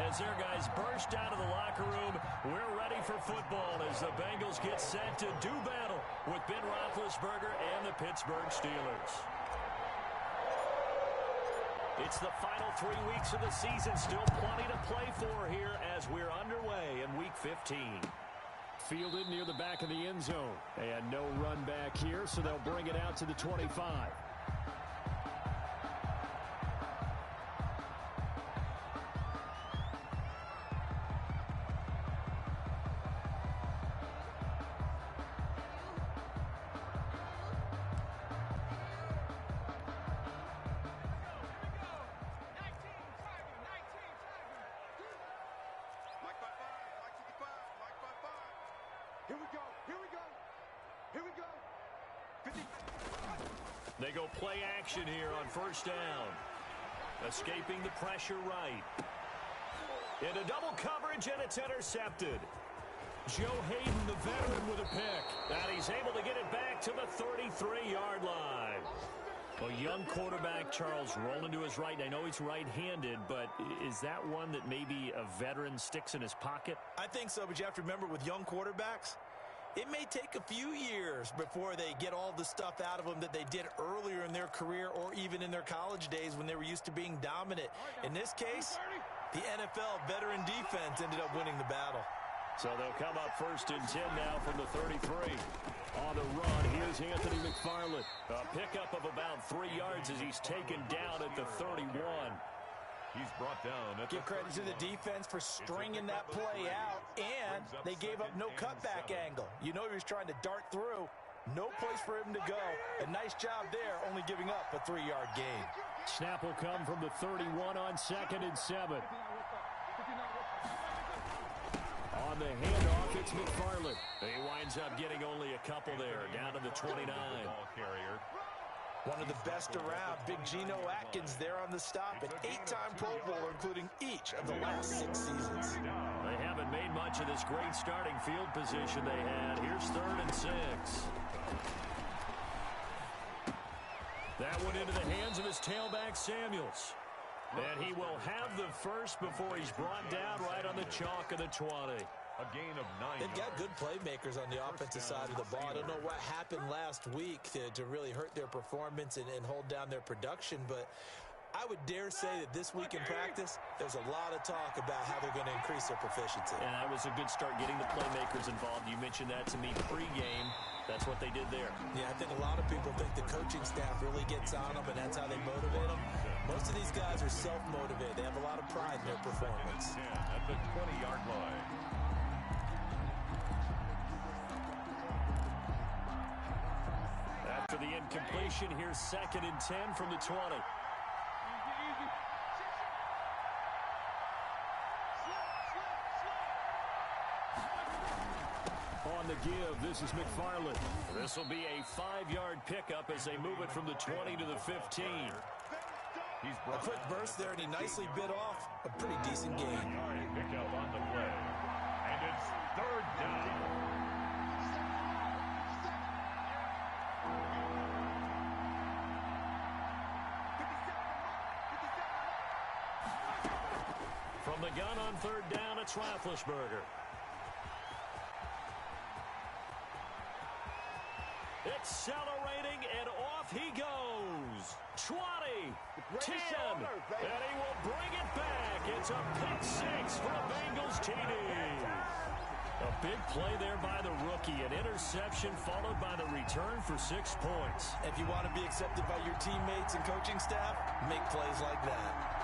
as their guys burst out of the locker room. We're ready for football as the Bengals get set to do battle with Ben Roethlisberger and the Pittsburgh Steelers. It's the final 3 weeks of the season. Still plenty to play for here as we're underway in Week 15. Fielded near the back of the end zone. And no run back here, so they'll bring it out to the 25. They go play action here on first down. Escaping the pressure right. Into double coverage, and it's intercepted. Joe Hayden, the veteran, with a pick. And he's able to get it back to the 33-yard line. A young quarterback, Charles, rolling to his right. I know he's right-handed, but is that one that maybe a veteran sticks in his pocket? I think so, but you have to remember with young quarterbacks, it may take a few years before they get all the stuff out of them that they did earlier in their career or even in their college days when they were used to being dominant. In this case, the NFL veteran defense ended up winning the battle. So they'll come up first and 10 now from the 33. On the run, here's Anthony McFarland. A pickup of about 3 yards as he's taken down at the 31. He's brought down. Give credit to the defense for stringing that play out, and they gave up no cutback angle. You know he was trying to dart through. No place for him to go. A nice job there, only giving up a 3-yard gain. Snap will come from the 31 on 2nd and 7. On the handoff, it's McFarland. He winds up getting only a couple there, down to the 29. Ball carrier. One of the best around, Big Geno Atkins there on the stop, an 8-time Pro Bowler, including each of the last 6 seasons. They haven't made much of this great starting field position they had. Here's 3rd and 6. That one into the hands of his tailback, Samuels. And he will have the first before he's brought down right on the chalk of the 20. A gain of 9. They've got good playmakers on the offensive side of the ball. I don't know what happened last week to really hurt their performance and hold down their production, but I would dare say that this week in practice, there's a lot of talk about how they're going to increase their proficiency. And that was a good start getting the playmakers involved. You mentioned that to me pregame. That's what they did there. Yeah, I think a lot of people think the coaching staff really gets on them, and that's how they motivate them. Most of these guys are self-motivated. They have a lot of pride in their performance. At the 20-yard line. After the incompletion, here's 2nd and 10 from the 20. On the give, this is McFarland. This will be a 5-yard pickup as they move it from the 20 to the 15. He's A quick burst there, and he nicely bit off a pretty decent gain. Picked up on the play. And it's 3rd down. From the gun on 3rd down, it's Roethlisberger. Accelerating, and off he goes. 20, 10, and he will bring it back. It's a pick-6 for the Bengals TD. A big play there by the rookie. An interception followed by the return for 6 points. If you want to be accepted by your teammates and coaching staff, make plays like that.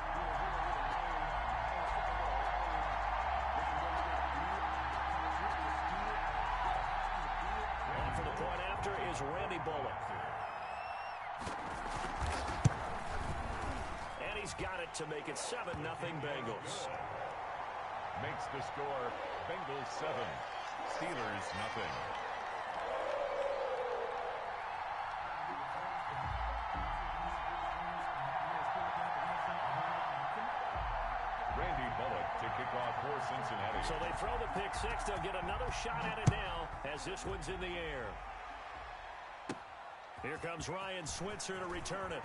Randy Bullock. And he's got it to make it 7-0 Bengals. Makes the score Bengals 7, Steelers nothing. Randy Bullock to kick off for Cincinnati. So they throw the pick-6. They'll get another shot at it now as this one's in the air. Here comes Ryan Switzer to return it.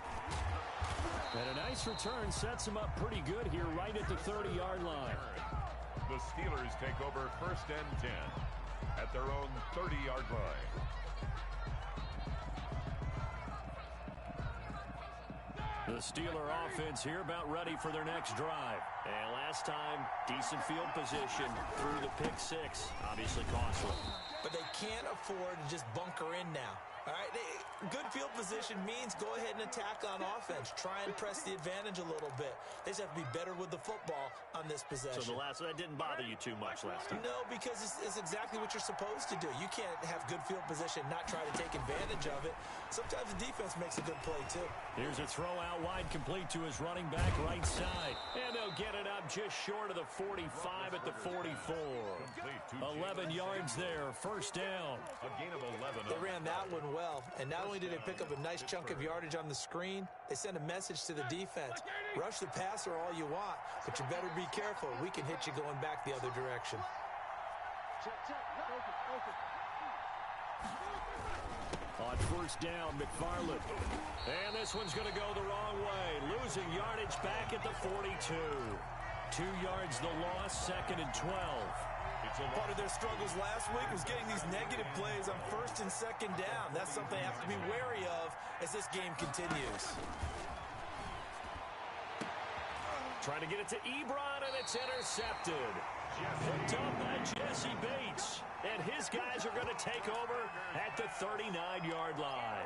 And a nice return sets him up pretty good here right at the 30-yard line. The Steelers take over 1st and 10 at their own 30-yard line. The Steeler offense here about ready for their next drive. And last time, decent field position through the pick six. Obviously costly. But they can't afford to just bunker in now. All right, good field position means go ahead and attack on offense. Try and press the advantage a little bit. They just have to be better with the football on this possession. So that didn't bother you too much last time? No, because it's exactly what you're supposed to do. You can't have good field position and not try to take advantage of it. Sometimes the defense makes a good play, too. Here's a throw out wide complete to his running back right side. And they'll get it up just short of the 45 at the 44. 11 yards there, 1st down. A gain of 11. They ran that one well, and not only did they pick up a nice chunk of yardage on the screen, they sent a message to the defense. Rush the passer all you want, but you better be careful. We can hit you going back the other direction. On 1st down, McFarland. And this one's going to go the wrong way. Losing yardage back at the 42. 2 yards the loss, 2nd and 12. Part of their struggles last week was getting these negative plays on 1st and 2nd down. That's something they have to be wary of as this game continues. Trying to get it to Ebron, and it's intercepted. Picked up by Jesse Bates. And his guys are going to take over at the 39-yard line.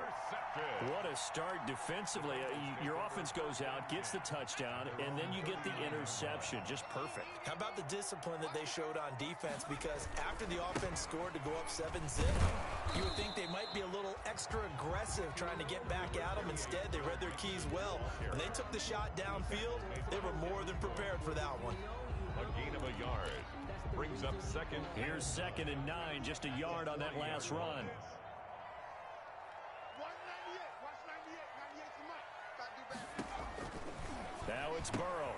What a start defensively. Your offense goes out, gets the touchdown, and then you get the interception. Just perfect. How about the discipline that they showed on defense? Because after the offense scored to go up 7-zip, you would think they might be a little extra aggressive trying to get back at them. Instead, they read their keys well. When they took the shot downfield, they were more than prepared for that one. A gain of a yard. Brings up 2nd. Here's 2nd and 9, just a yard on that last run. Now it's Burrow.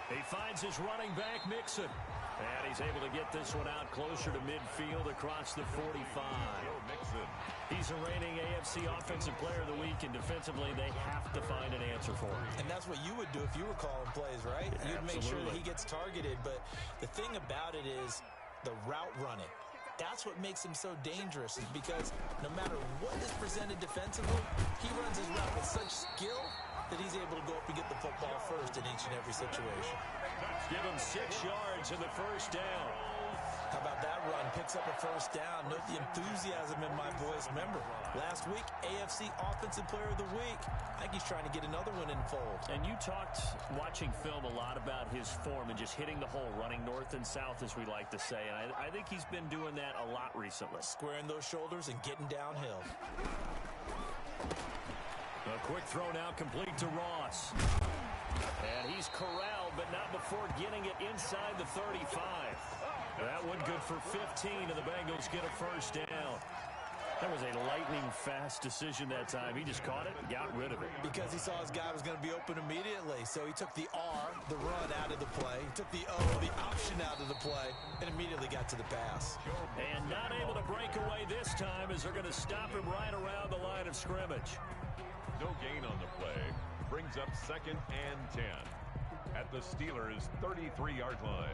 He finds his running back, Mixon. And he's able to get this one out closer to midfield across the 45. He's a reigning AFC Offensive Player of the Week, and defensively they have to find an answer for him. And that's what you would do if you were calling plays, right? Yeah, you'd make sure that absolutely. he gets targeted. But the thing about it is the route running. That's what makes him so dangerous, is because no matter what is presented defensively, he runs his route with such skill that he's able to go up and get the football first in each and every situation. Give him 6 yards in the 1st down. How about that run? Picks up a 1st down. Note the enthusiasm in my voice. Remember, last week, AFC Offensive Player of the Week. I think he's trying to get another one in fold. And you talked, watching film, a lot about his form and just hitting the hole, running north and south, as we like to say. And I think he's been doing that a lot recently. Squaring those shoulders and getting downhill. A quick throw now complete to Ross. And he's corralled, but not before getting it inside the 35. That one good for 15, and the Bengals get a 1st down. That was a lightning-fast decision that time. He just caught it and got rid of it. Because he saw his guy was going to be open immediately. So he took the R, the run, out of the play. He took the O, the option, out of the play, and immediately got to the pass. And not able to break away this time, as they're going to stop him right around the line of scrimmage. No gain on the play. Brings up 2nd and 10 at the Steelers' 33-yard line.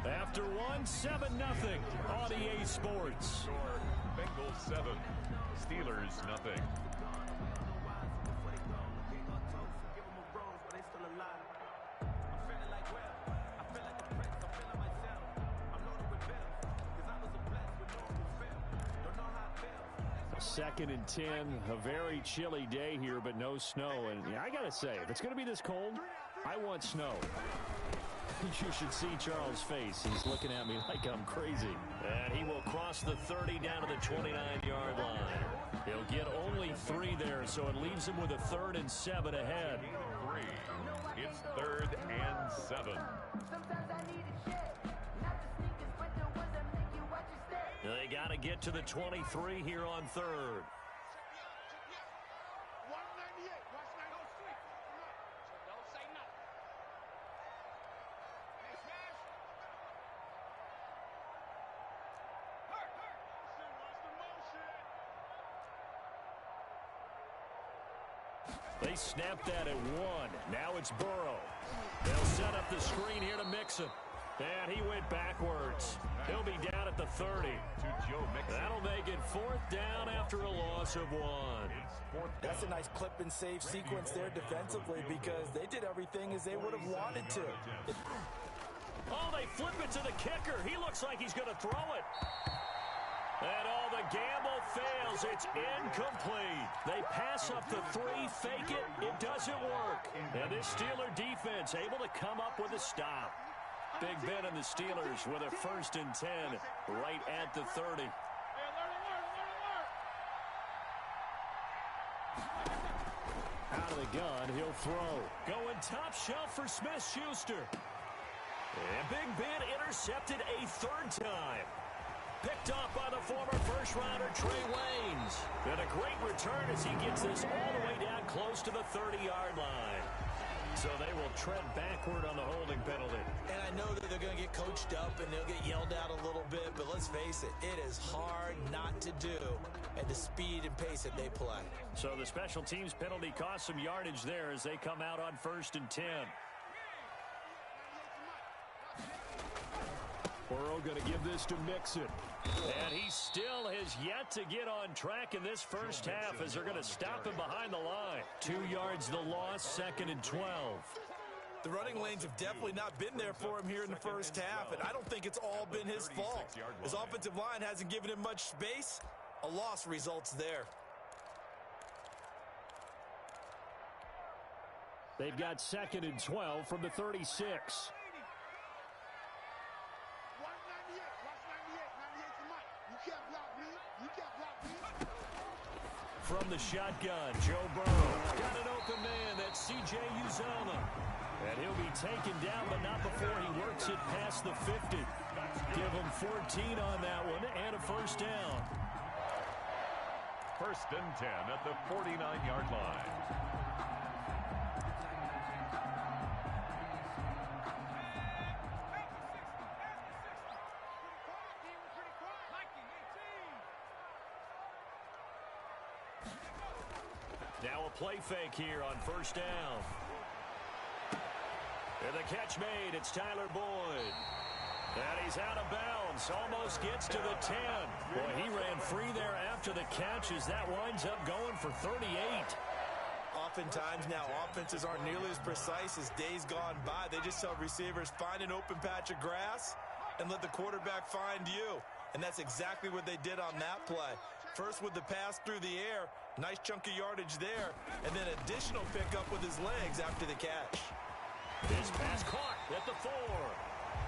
After one, 7-0 on EA Sports. Score, Bengals 7, Steelers nothing. Second and 10, a very chilly day here, but no snow. And yeah, I got to say, if it's going to be this cold, I want snow. You should see Charles' face. He's looking at me like I'm crazy. And he will cross the 30 down to the 29-yard line. He'll get only 3 there, so it leaves him with a 3rd and 7 ahead. 3. It's 3rd and 7. They got to get to the 23 here on 3rd. They snapped that at 1. Now it's Burrow. They'll set up the screen here to Mixon. And he went backwards. He'll be down at the 30. That'll make it 4th down after a loss of 1. That's a nice clip and save sequence there defensively because they did everything as they would have wanted to. Oh, they flip it to the kicker. He looks like he's going to throw it. And all the gamble fails. It's incomplete. They pass up the 3, fake it. It doesn't work. And this Steeler defense able to come up with a stop. Big Ben and the Steelers with a 1st and 10 right at the 30. Out of the gun, he'll throw. Going top shelf for Smith-Schuster. And Big Ben intercepted a 3rd time. Picked off by the former first-rounder Trey Waynes. And a great return as he gets this all the way down close to the 30-yard line. So they will tread backward on the holding penalty. And I know that they're going to get coached up and they'll get yelled at a little bit, but let's face it, it is hard not to do at the speed and pace that they play. So the special teams penalty cost some yardage there as they come out on 1st and 10. Burrow going to give this to Mixon. And he still has yet to get on track in this first half as they're going to stop him behind the line. 2 yards the loss, 2nd and 12. The running lanes have definitely not been there for him here in the first half, and I don't think it's all been his fault. His offensive line hasn't given him much space. A loss results there. They've got 2nd and 12 from the 36. From the shotgun, Joe Burrow got an open man. That's C.J. Uzomah. And he'll be taken down, but not before he works it past the 50. Give him 14 on that one and a 1st down. 1st and 10 at the 49-yard line. Now a play fake here on 1st down. And the catch made. It's Tyler Boyd. And he's out of bounds. Almost gets to the 10. Boy, he ran free there after the catch as that winds up going for 38. Oftentimes now offenses aren't nearly as precise as days gone by. They just tell receivers, find an open patch of grass and let the quarterback find you. And that's exactly what they did on that play. First with the pass through the air, nice chunk of yardage there, and then additional pickup with his legs after the catch. This pass caught at the 4.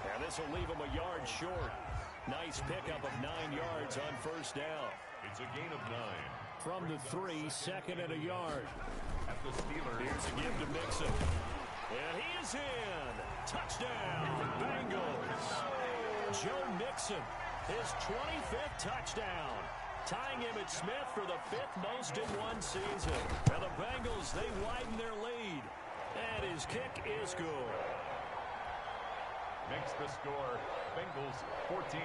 And this will leave him a yard short. Nice pickup of 9 yards on 1st down. It's a gain of 9. From the 3, 2nd and a yard. At the Steelers. Here's a give to Mixon. And he is in. Touchdown, Bengals. Joe Mixon, his 25th touchdown. Tying him at Smith for the 5th most in one season. And the Bengals, they widen their lead. And his kick is good. Makes the score Bengals 14.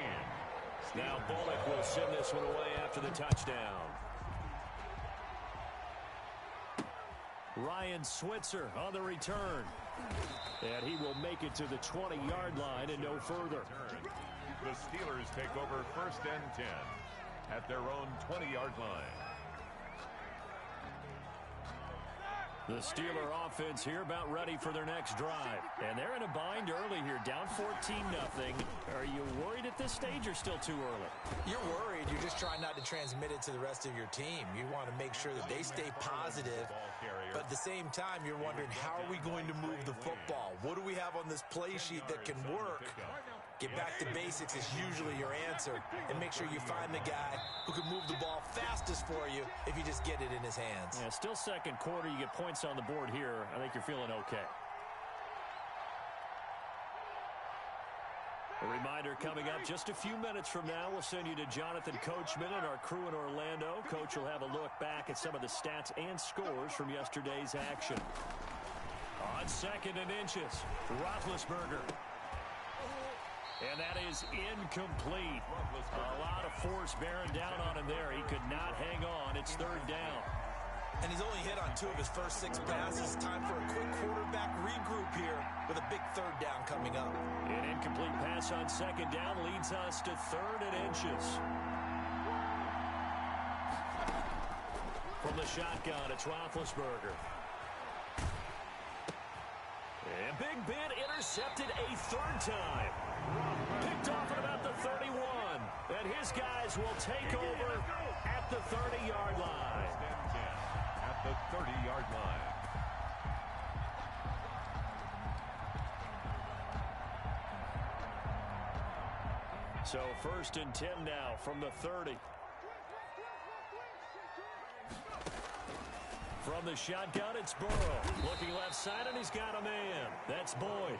Now Bullock will send this one away after the touchdown. Ryan Switzer on the return. And he will make it to the 20-yard line and no further. The Steelers take over 1st and 10 at their own 20-yard line. The Steeler offense here about ready for their next drive. And they're in a bind early here, down 14-0. Are you worried at this stage or still too early? You're worried. You're just trying not to transmit it to the rest of your team. You want to make sure that they stay positive. But at the same time, you're wondering, how are we going to move the football? What do we have on this play sheet that can work? Get back to basics is usually your answer. And make sure you find the guy who can move the ball fastest for you if you just get it in his hands. Yeah, still second quarter. You get points on the board here. I think you're feeling okay. A reminder coming up just a few minutes from now, we'll send you to Jonathan Coachman and our crew in Orlando. Coach will have a look back at some of the stats and scores from yesterday's action. On 2nd and inches, Roethlisberger. And that is incomplete. A lot of force bearing down on him there. He could not hang on. It's 3rd down. And he's only hit on 2 of his first 6 passes. Time for a quick quarterback regroup here with a big 3rd down coming up. An incomplete pass on 2nd down leads us to 3rd and inches. From the shotgun, it's Roethlisberger. And Big Ben intercepted a 3rd time. Picked off at about the 31. And his guys will take over at the 30-yard line. At the 30-yard line. So 1st and 10 now from the 30. From the shotgun, it's Burrow. Looking left side, and he's got a man. That's Boyd.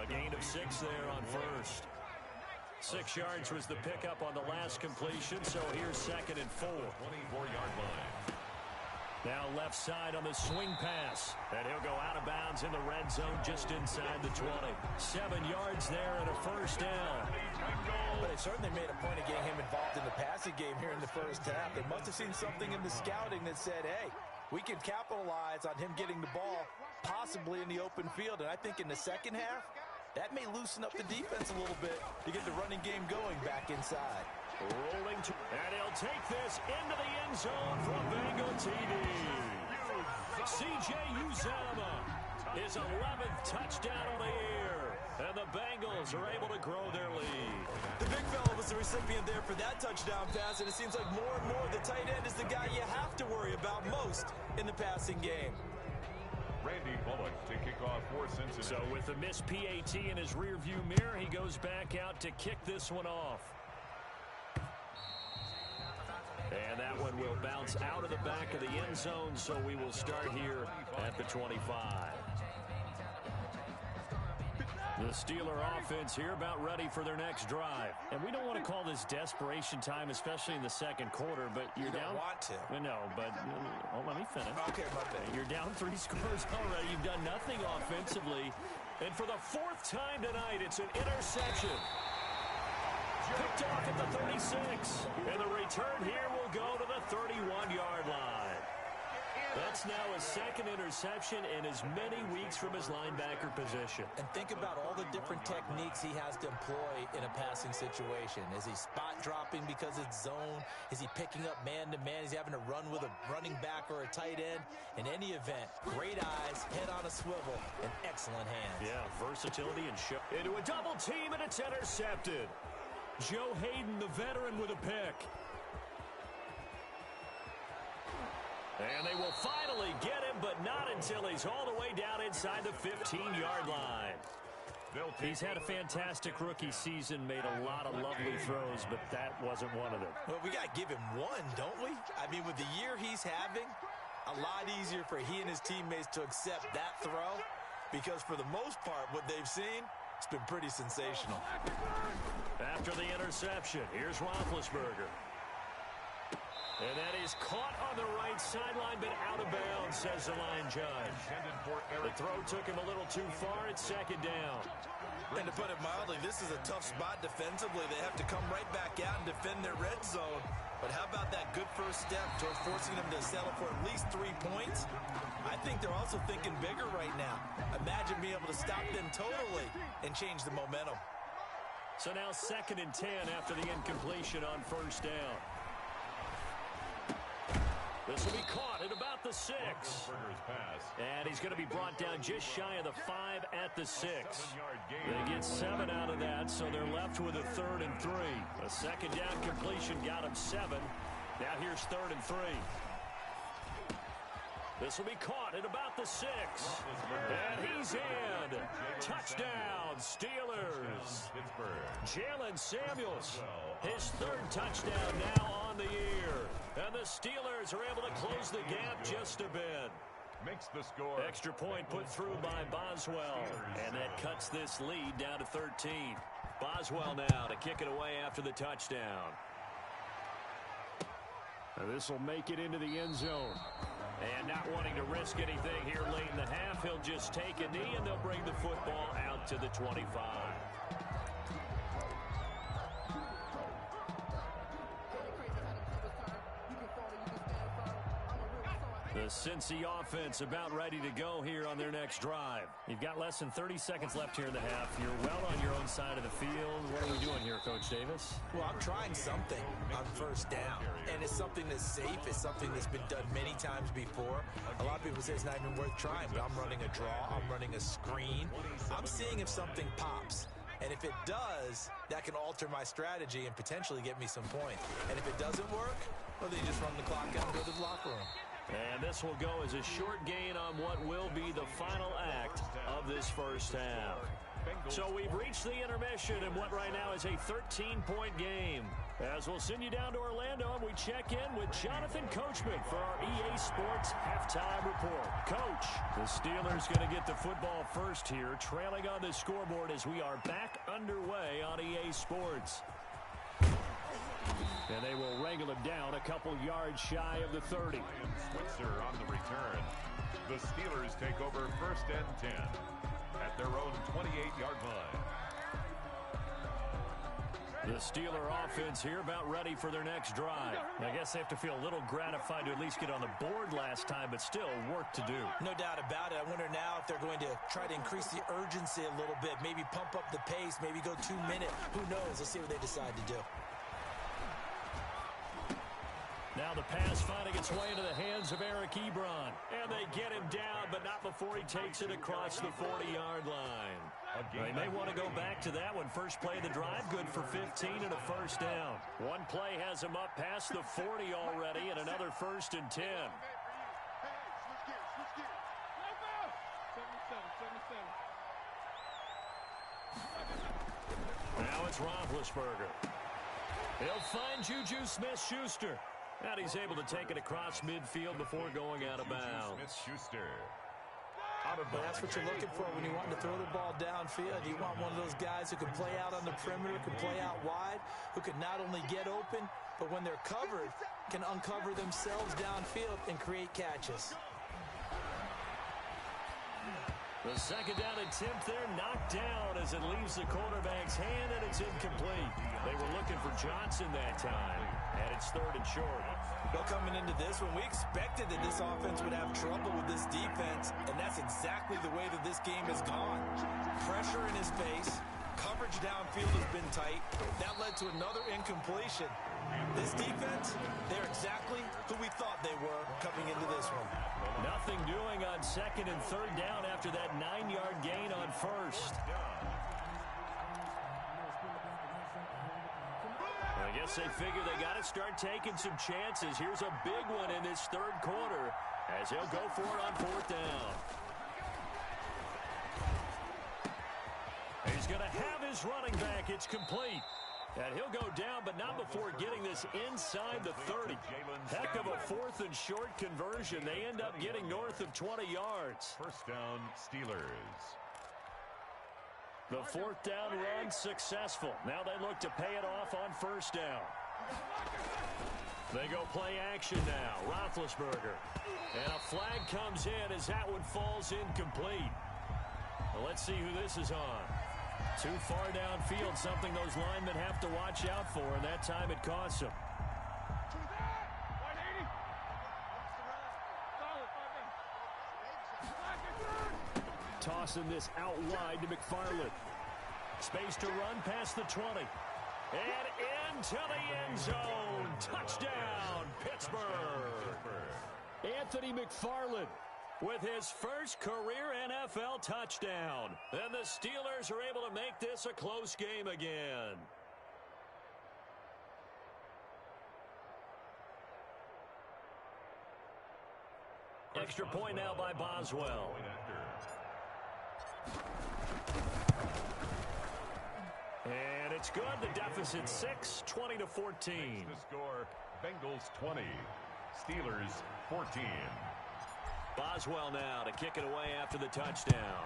A gain of 6 there on 1st. 6 yards was the pickup on the last completion, so here's 2nd and 4. 24-yard line. Now left side on the swing pass. And he'll go out of bounds in the red zone just inside the 20. 7 yards there and a 1st down. But they certainly made a point of getting him involved in the passing game here in the 1st half. They must have seen something in the scouting that said, hey, we can capitalize on him getting the ball possibly in the open field. And I think in the 2nd half, that may loosen up the defense a little bit to get the running game going back inside. Rolling to, and he'll take this into the end zone from Bengal TD. C.J. Uzama, his 11th touchdown on the year. And the Bengals are able to grow their lead. The big fella was the recipient there for that touchdown pass, and it seems like more and more the tight end is the guy you have to worry about most in the passing game. Randy Bullock to kick off for Cincinnati. So with the missed PAT in his rearview mirror, he goes back out to kick this one off. And that one will bounce out of the back of the end zone, so we will start here at the 25. The Steeler offense here about ready for their next drive. And we don't want to call this desperation time, especially in the 2nd quarter, but you're down. You don't want to. No, but let me finish. Okay, my bad. You're down 3 scores already. You've done nothing offensively. And for the 4th time tonight, it's an interception. Picked off at the 36. And the return here will go to the 31-yard line. That's now his 2nd interception in as many weeks from his linebacker position. And think about all the different techniques he has to employ in a passing situation. Is he spot dropping because it's zone? Is he picking up man-to-man? Is he having to run with a running back or a tight end? In any event, great eyes, head on a swivel, and excellent hands. Yeah, versatility and show. Into a double team, and it's intercepted. Joe Hayden, the veteran, with a pick. And they will finally get him, but not until he's all the way down inside the 15-yard line. He's had a fantastic rookie season, made a lot of lovely throws, but that wasn't one of them. Well, we got to give him one, don't we? I mean, with the year he's having, a lot easier for he and his teammates to accept that throw, because for the most part, what they've seen, it's been pretty sensational. After the interception, here's Roethlisberger. And that is caught on the right sideline, but out of bounds, says the line judge. The throw took him a little too far. It's 2nd down. And to put it mildly, this is a tough spot defensively. They have to come right back out and defend their red zone. But how about that good first step towards forcing them to settle for at least 3 points? I think they're also thinking bigger right now. Imagine being able to stop them totally and change the momentum. So now 2nd and 10 after the incompletion on 1st down. This will be caught at about the 6. And he's going to be brought down just shy of the 5 at the 6. They get 7 out of that, so they're left with a 3rd and 3. A 2nd down completion got him 7. Now here's 3rd and 3. This will be caught at about the 6. And he's in. Touchdown, Steelers. Jalen Samuels, his 3rd touchdown now on the year. And the Steelers are able to close the gap just a bit. Makes the score. Extra point put through by Boswell. And that cuts this lead down to 13. Boswell now to kick it away after the touchdown. And this will make it into the end zone. And not wanting to risk anything here late in the half, he'll just take a knee and they'll bring the football out to the 25. The Cincy offense about ready to go here on their next drive. You've got less than 30 seconds left here in the half. You're well on your own side of the field. What are we doing here, Coach Davis? Well, I'm trying something on first down, and it's something that's safe. It's something that's been done many times before. A lot of people say it's not even worth trying, but I'm running a draw. I'm running a screen. I'm seeing if something pops. And if it does, that can alter my strategy and potentially get me some points. And if it doesn't work, well, then you just run the clock out and go to the locker room. And this will go as a short gain on what will be the final act of this first half. So we've reached the intermission in what right now is a 13-point game. As we'll send you down to Orlando, and we check in with Jonathan Coachman for our EA Sports Halftime Report. Coach, the Steelers going to get the football first here, trailing on the scoreboard as we are back underway on EA Sports. And they will wrangle him down a couple yards shy of the 30. Switzer on the return. The Steelers take over first and 10 at their own 28-yard line. The Steeler offense here about ready for their next drive. I guess they have to feel a little gratified to at least get on the board last time, but still work to do. No doubt about it. I wonder now if they're going to try to increase the urgency a little bit, maybe pump up the pace, maybe go 2 minutes. Who knows? Let's see what they decide to do. Now the pass finding its way into the hands of Eric Ebron. And they get him down, but not before he takes it across the 40-yard line. They may want to go back to that one. First play of the drive, good for 15 and a first down. One play has him up past the 40 already, and another first and 10. Now it's Roethlisberger. He'll find Juju Smith-Schuster. And he's able to take it across midfield before going out of bounds. Smith-Schuster. That's what you're looking for when you want to throw the ball downfield. You want one of those guys who can play out on the perimeter, can play out wide, who can not only get open, but when they're covered, can uncover themselves downfield and create catches. The second down attempt there knocked down as it leaves the quarterback's hand, and it's incomplete. They were looking for Johnson that time, and it's third and short. Well, coming into this one, we expected that this offense would have trouble with this defense, and that's exactly the way that this game has gone. Pressure in his face, coverage downfield has been tight. That led to another incompletion. This defense, they're exactly who we thought they were coming into this one. Nothing doing on second and third down after that 9-yard gain on first. I guess they figure they got to start taking some chances. Here's a big one in this third quarter as he'll go for it on fourth down. He's going to have his running back. It's complete. And he'll go down, but not before getting this inside the 30. Heck of a fourth and short conversion. They end up getting north of 20 yards. First down, Steelers. The fourth down run successful. Now they look to pay it off on first down. They go play action now. Roethlisberger. And a flag comes in as that one falls incomplete. Well, let's see who this is on. Too far downfield, something those linemen have to watch out for, and that time it costs them. Tossing this out wide to McFarland. Space to run past the 20. And into the end zone. Touchdown, Pittsburgh. Anthony McFarland with his first career NFL touchdown. And the Steelers are able to make this a close game again. Extra point now by Boswell. And it's good. The deficit 6, 20-14. The score, Bengals 20, Steelers 14. Boswell now to kick it away after the touchdown.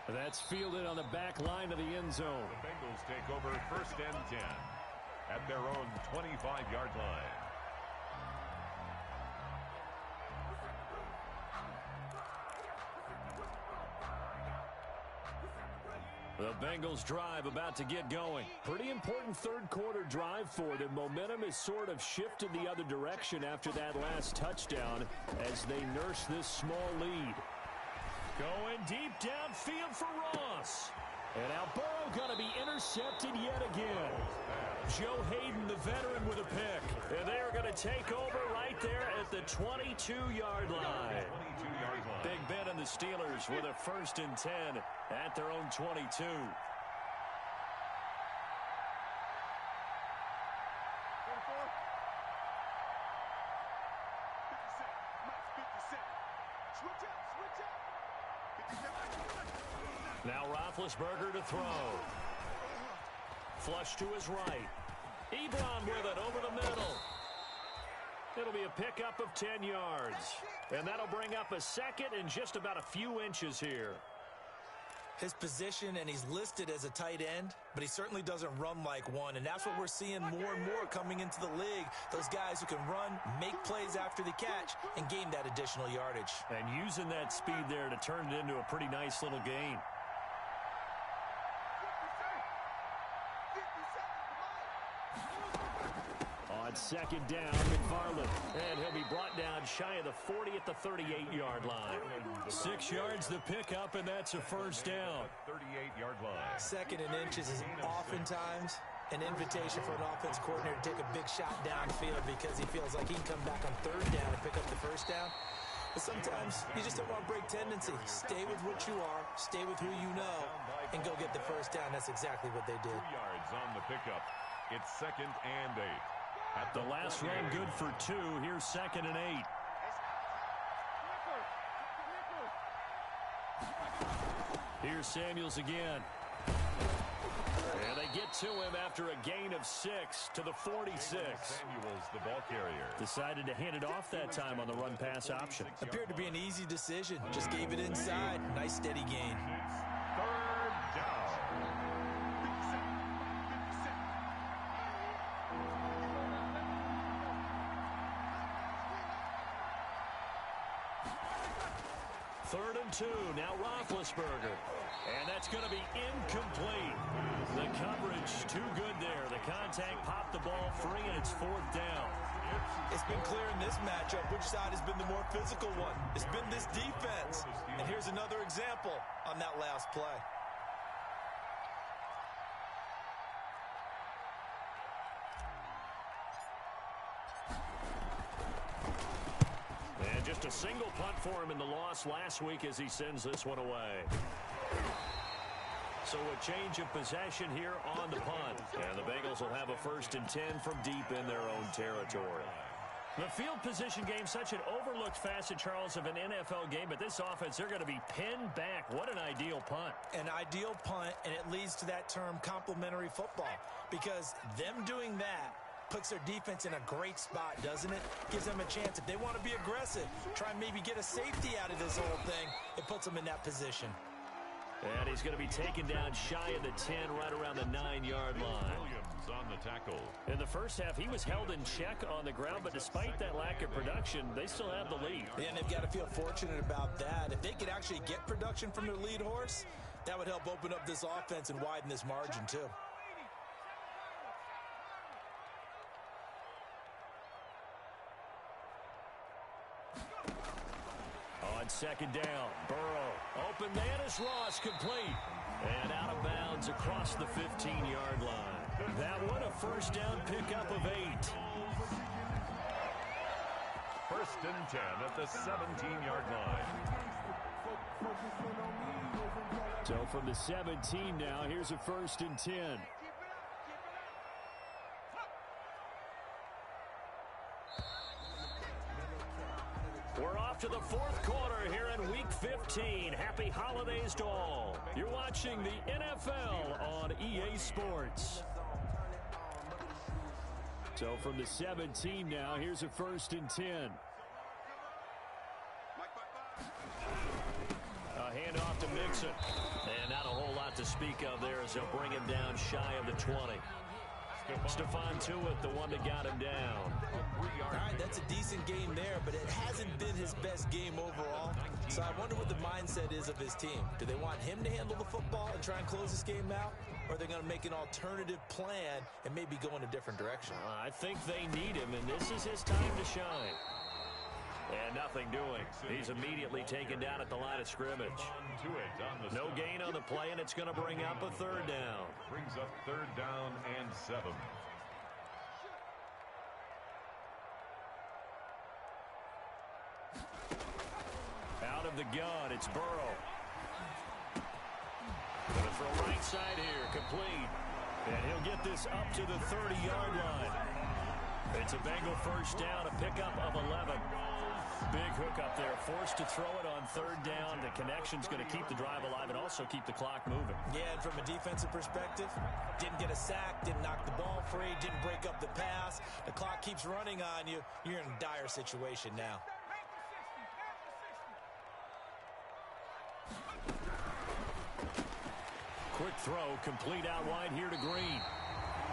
That's fielded on the back line of the end zone. The Bengals take over first and 10 at their own 25-yard line. The Bengals drive about to get going. Pretty important third quarter drive for them. Momentum has sort of shifted the other direction after that last touchdown as they nurse this small lead. Going deep downfield for Ross. And now Burrow going to be intercepted yet again. Joe Hayden, the veteran, with a pick. And they are going to take over right there at the 22-yard line. Big Ben and the Steelers with a 1st and 10 at their own 22. Now Roethlisberger to throw. Flush to his right. Ebron with it over the middle. It'll be a pickup of 10 yards. And that'll bring up a 2nd and just about a few inches here. His position, and he's listed as a tight end, but he certainly doesn't run like one, and that's what we're seeing more and more coming into the league. Those guys who can run, make plays after the catch, and gain that additional yardage. And using that speed there to turn it into a pretty nice little gain. On 2nd down, McFarland. And he'll be brought down shy of the 40 at the 38-yard line. 6 yards the pickup, and that's a 1st down. 38-yard line. 2nd and inches is oftentimes an invitation for an offense coordinator to take a big shot downfield because he feels like he can come back on 3rd down and pick up the 1st down. But sometimes you just don't want to break tendency. Stay with what you are, stay with who you know, and go get the 1st down. That's exactly what they did. 2 yards on the pickup. It's 2nd and 8. At the last run good for 2. Here's 2nd and 8. Here's Samuels again. And they get to him after a gain of 6 to the 46. Samuels, the ball carrier. Decided to hand it off that time on the run-pass option. Appeared to be an easy decision. Just gave it inside. Nice steady gain. 3rd down. Third and 2. Now Roethlisberger. And that's going to be incomplete. The coverage too good there. The contact popped the ball free, and it's 4th down. It's been clear in this matchup which side has been the more physical one. It's been this defense. And here's another example on that last play. And just a single punt for him in the loss last week as he sends this one away. So a change of possession here on the punt. And the Bengals will have a 1st and 10 from deep in their own territory. The field position game, such an overlooked facet, Charles, of an NFL game. But this offense, they're going to be pinned back. What an ideal punt. An ideal punt, and it leads to that term complementary football. Because them doing that puts their defense in a great spot, doesn't it? Gives them a chance. If they want to be aggressive, try and maybe get a safety out of this whole thing, it puts them in that position. And he's going to be taken down shy of the 10, right around the 9-yard line. Williams on the tackle. In the first half, he was held in check on the ground, but despite that lack of production, they still have the lead. And they've got to feel fortunate about that. If they could actually get production from their lead horse, that would help open up this offense and widen this margin, too. On 2nd down, Burrow. Open man is Ross, complete. And out of bounds across the 15-yard line. That one, a 1st down pickup of 8. 1st and 10 at the 17-yard line. So from the 17 now, here's a 1st and 10. We're off to the 4th quarter here in Week 15. Happy holidays to all. You're watching the NFL on EA Sports. So from the 17 now, here's a 1st and 10. A handoff to Mixon. And not a whole lot to speak of there as they'll bring him down shy of the 20. Stephon Tuitt, the one that got him down. All right, that's a decent game there, but it hasn't been his best game overall. So I wonder what the mindset is of his team. Do they want him to handle the football and try and close this game out? Or are they going to make an alternative plan and maybe go in a different direction? I think they need him, and this is his time to shine. And nothing doing. He's immediately taken down at the line of scrimmage. No gain on the play, and it's going to bring up a third down. Brings up third down and 7. Out of the gun, it's Burrow. Going to throw right side here, complete. And he'll get this up to the 30-yard line. It's a Bengal first down, a pickup of 11. Big hook up there, forced to throw it on third down. The connection's going to keep the drive alive and also keep the clock moving. Yeah, and from a defensive perspective, didn't get a sack, didn't knock the ball free, didn't break up the pass. The clock keeps running on you. You're in a dire situation now. Quick throw, complete out wide here to Green.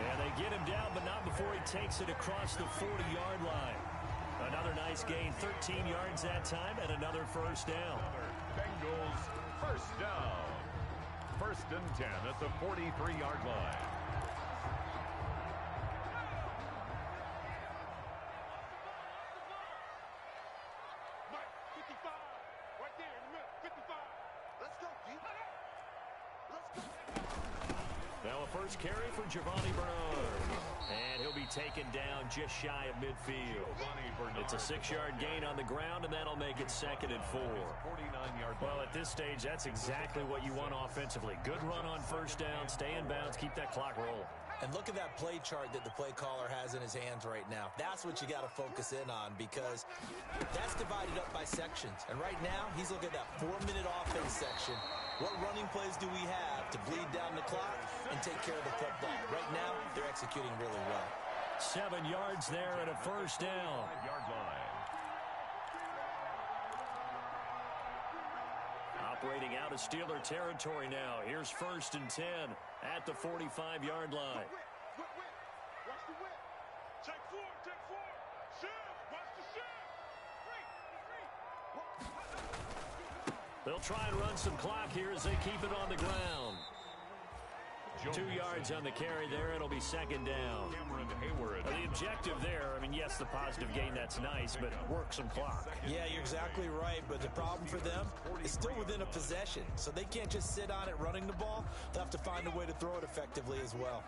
And they get him down, but not before he takes it across the 40-yard line. Another nice gain, 13 yards that time, and another first down. Bengals first down. First and 10 at the 43-yard line. Now a first carry for Giovanni Bernard. And he'll be taken down just shy of midfield. It's a 6-yard gain on the ground, and that'll make it 2nd and 4. Well, at this stage, that's exactly what you want offensively. Good run on first down, stay in bounds, keep that clock rolling. And look at that play chart that the play caller has in his hands right now. That's what you got to focus in on because that's divided up by sections. And right now, he's looking at that 4-minute offense section. What running plays do we have to bleed down the clock and take care of the football? Right now, they're executing really well. 7 yards there and a first down. 5-yard line. Operating out of Steeler territory now. Here's 1st and 10 at the 45-yard line. Watch the whip. Take forward. Shift. Watch the shift. They'll try and run some clock here as they keep it on the ground. 2 yards on the carry there. It'll be 2nd down. The objective there, I mean, yes, the positive gain, that's nice, but work some clock. Yeah, you're exactly right, but the problem for them is still within a possession, so they can't just sit on it running the ball. They'll have to find a way to throw it effectively as well.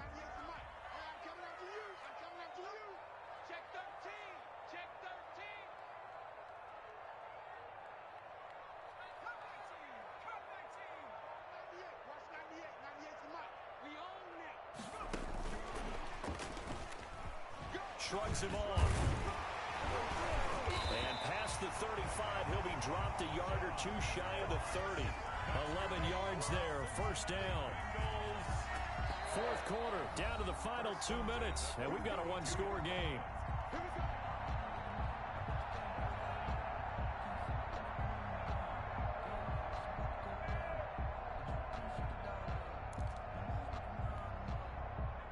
Shrugs him off. And past the 35, he'll be dropped a yard or two shy of the 30. 11 yards there, first down. 4th quarter, down to the final 2 minutes, and we've got a 1-score game.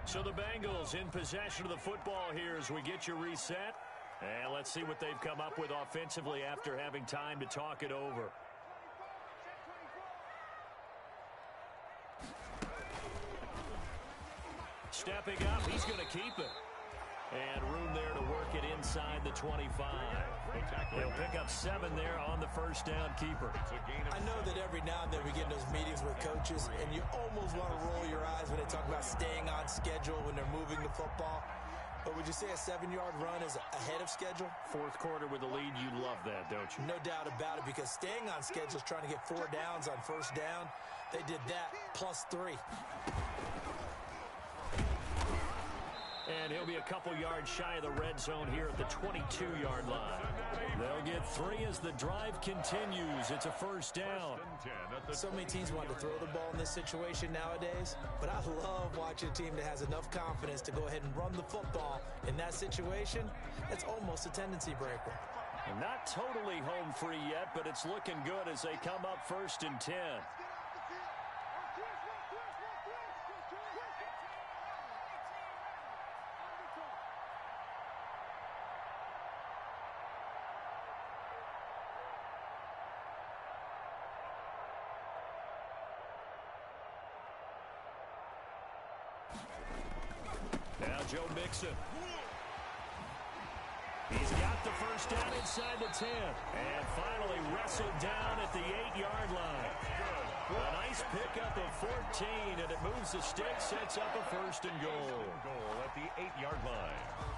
So the Bengals in possession of the football here as we get you reset. And let's see what they've come up with offensively after having time to talk it over. Stepping up, he's going to keep it. And room there to work it inside the 25. He'll pick up 7 there on the first down keeper. I know that every now and then we get in those meetings with coaches, and you almost want to roll your eyes when they talk about staying on schedule when they're moving the football. But would you say a 7-yard run is ahead of schedule? 4th quarter with a lead, you love that, don't you? No doubt about it, because staying on schedule is trying to get 4 downs on first down. They did that plus 3. And he'll be a couple yards shy of the red zone here at the 22-yard line. They'll get 3 as the drive continues. It's a first down. So many teams want to throw the ball in this situation nowadays, but I love watching a team that has enough confidence to go ahead and run the football in that situation. It's almost a tendency breaker. Not totally home free yet, but it's looking good as they come up 1st and 10. Now Joe Mixon. He's got the first down inside the 10. And finally wrestled down at the 8-yard line. A nice pickup of 14, and it moves the stick, sets up a first and goal. Goal at the 8-yard line.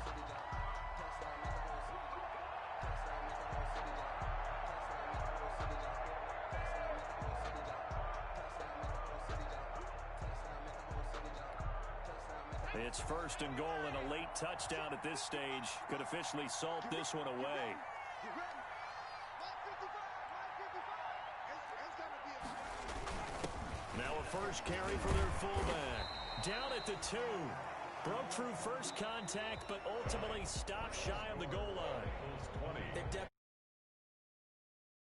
It's first and goal, and a late touchdown at this stage could officially salt this one away. Now a first carry for their fullback. Down at the 2. Broke through first contact, but ultimately stopped shy of the goal line. They've